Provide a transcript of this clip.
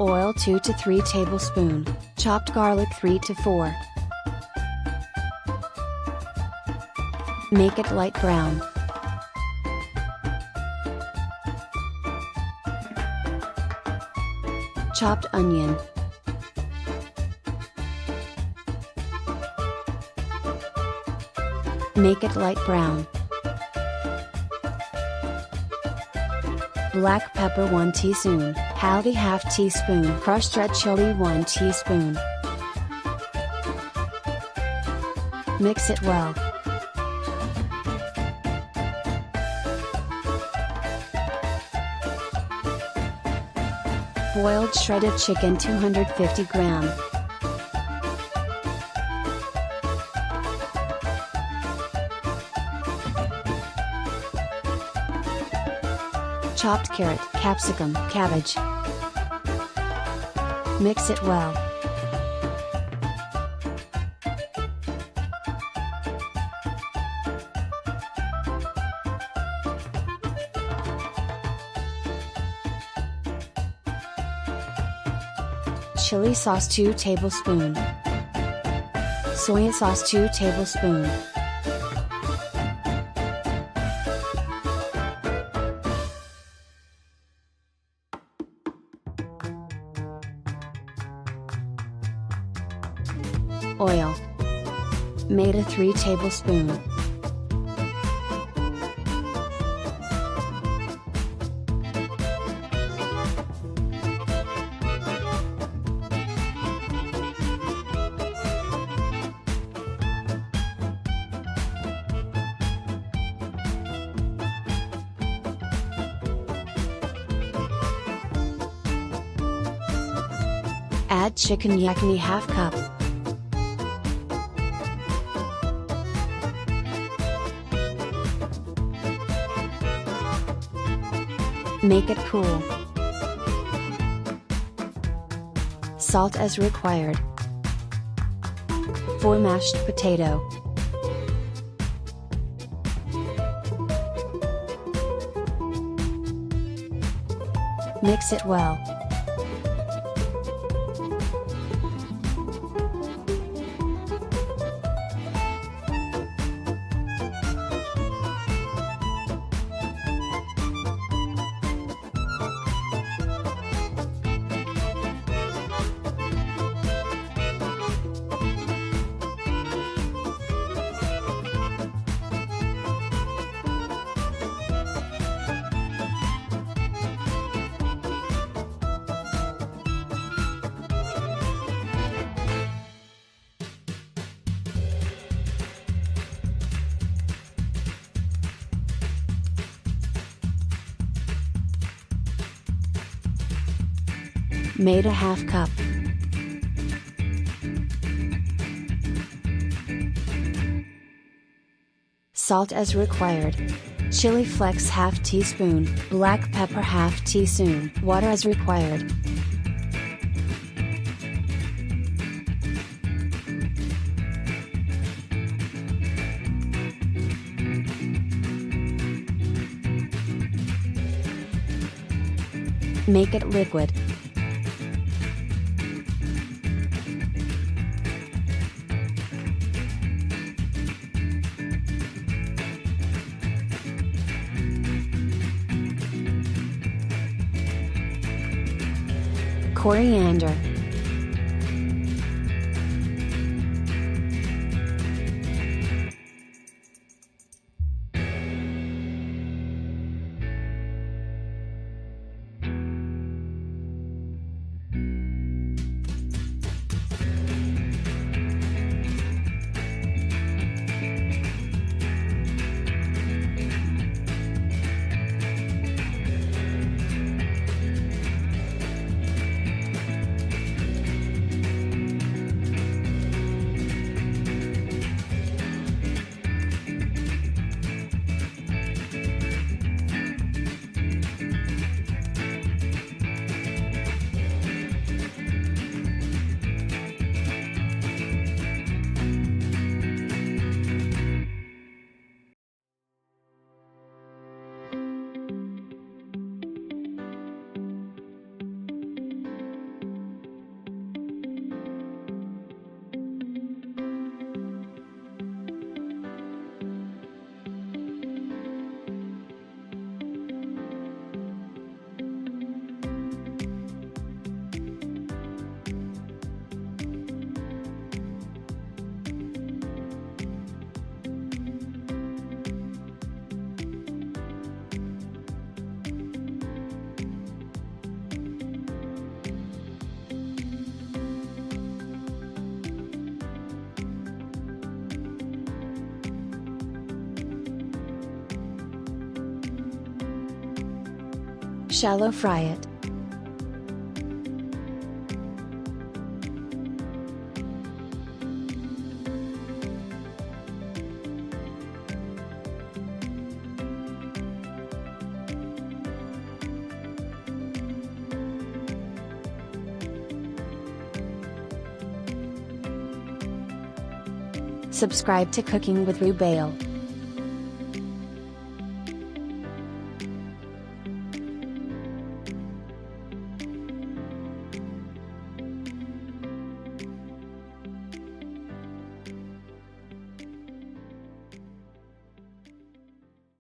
Oil 2 to 3 tablespoons, chopped garlic 3 to 4. Make it light brown. Chopped onion. Make it light brown. Black pepper 1 teaspoon, haldi half teaspoon, crushed red chili 1 teaspoon. Mix it well. Boiled shredded chicken 250 gram. Chopped carrot, capsicum, cabbage. Mix it well. Chili sauce 2 tablespoons. Soy sauce 2 tablespoons. Oil. Maida 3 tablespoons. Add chicken yakni half cup. Make it cool. Salt as required. 4 mashed potato. Mix it well. Maida half cup. Salt as required. Chili flakes half teaspoon, black pepper half teaspoon, water as required. Make it liquid. Coriander. Shallow fry it. Subscribe to Cooking with Rubail.